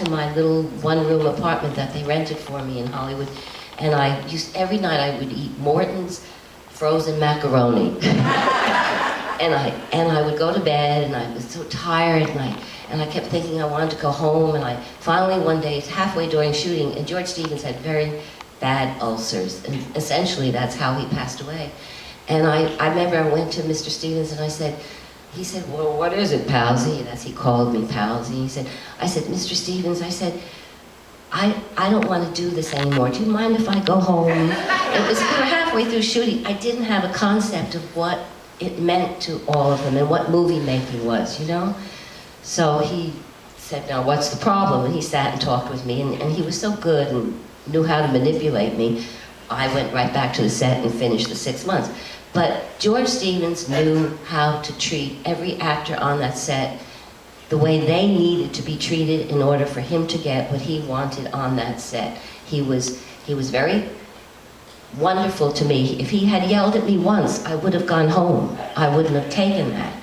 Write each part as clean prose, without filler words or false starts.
to my little one-room apartment that they rented for me in Hollywood, and every night I would eat Morton's frozen macaroni. and I would go to bed, and I was so tired, and I kept thinking I wanted to go home, and I finally one day, halfway during shooting, and George Stevens had very bad ulcers, and essentially that's how he passed away. And I remember I went to Mr. Stevens and he said, well, what is it, Palsy? And as he called me Palsy, I said, Mr. Stevens, I don't want to do this anymore. Do you mind if I go home? We were halfway through shooting. I didn't have a concept of what it meant to all of them and what movie making was, you know? So he said, now what's the problem? And he sat and talked with me, and he was so good and knew how to manipulate me. I went right back to the set and finished the 6 months. But George Stevens knew how to treat every actor on that set the way they needed to be treated in order for him to get what he wanted on that set. He was very wonderful to me. If he had yelled at me once, I would have gone home. I wouldn't have taken that.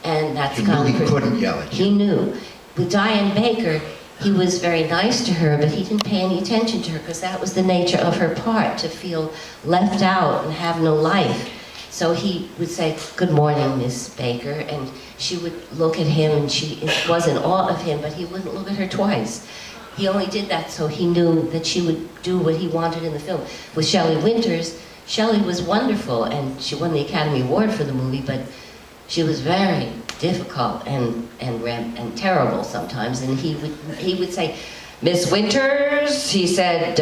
And that's He knew he couldn't yell at you. He knew. With Diane Baker, he was very nice to her, but he didn't pay any attention to her because that was the nature of her part, to feel left out and have no life. So he would say, good morning, Miss Baker, and she would look at him, and she was in awe of him, but he wouldn't look at her twice. He only did that so he knew that she would do what he wanted in the film. With Shelley Winters, Shelley was wonderful, and she won the Academy Award for the movie, but she was very difficult and terrible sometimes, and he would say, Miss Winters, he said,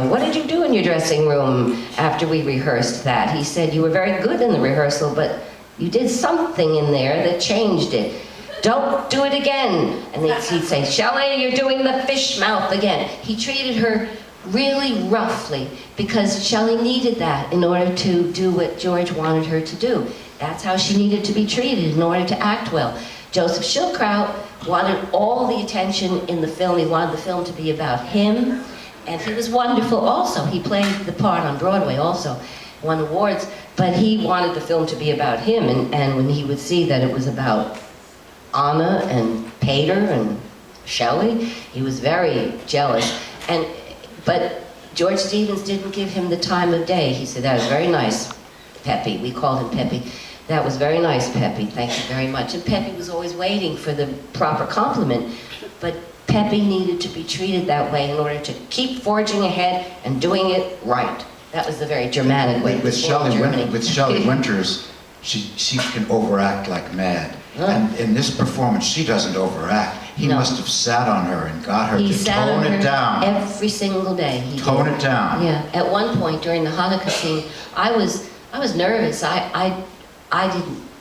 what did you do in your dressing room after we rehearsed that? He said, you were very good in the rehearsal, but you did something in there that changed it. Don't do it again. And he'd say, Shelley, you're doing the fish mouth again. He treated her really roughly because Shelley needed that in order to do what George wanted her to do. That's how she needed to be treated in order to act well. Joseph Schildkraut wanted all the attention in the film. He wanted the film to be about him, and he was wonderful also. He played the part on Broadway also, won awards, but he wanted the film to be about him, and when he would see that it was about Anna and Pater and Shelley, he was very jealous. But George Stevens didn't give him the time of day. He said, that was very nice, Peppy. We called him Peppy. That was very nice, Peppy. Thank you very much. And Peppy was always waiting for the proper compliment. But Peppy needed to be treated that way in order to keep forging ahead and doing it right. That was the very Germanic way. With Shelley Winters, she can overact like mad. And in this performance, she doesn't overact. He must have sat on her and got her to tone it down. Every single day. Tone it down. Yeah. At one point during the Hanukkah scene, I was nervous. I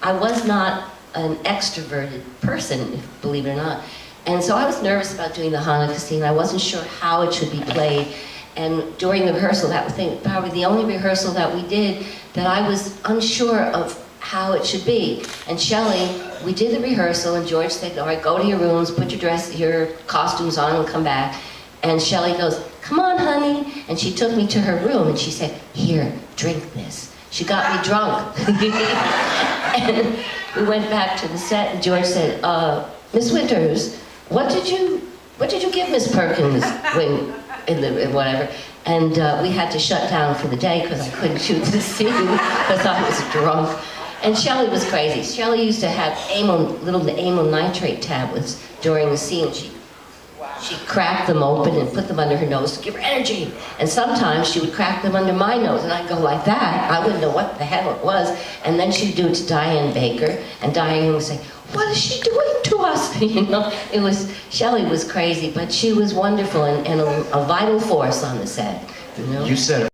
was not an extroverted person, believe it or not. And so I was nervous about doing the Hanukkah scene. I wasn't sure how it should be played. And during the rehearsal, that was probably the only rehearsal that we did that I was unsure of how it should be. And Shelley, we did the rehearsal, and George said, all right, go to your rooms, put your costumes on, and come back. And Shelley goes, come on, honey. And she took me to her room, and she said, here, drink this. She got me drunk. And we went back to the set, and George said, Miss Winters, what did you give Miss Perkins whatever? And we had to shut down for the day because I couldn't shoot the scene because I was drunk. And Shelley was crazy. Shelley used to have little amyl nitrate tablets during the scene. She cracked them open and put them under her nose to give her energy. And sometimes she would crack them under my nose, and I'd go like that. I wouldn't know what the hell it was. And then she'd do it to Diane Baker, and Diane would say, what is she doing to us? You know, Shelley was crazy, but she was wonderful and a vital force on the set. You know? You said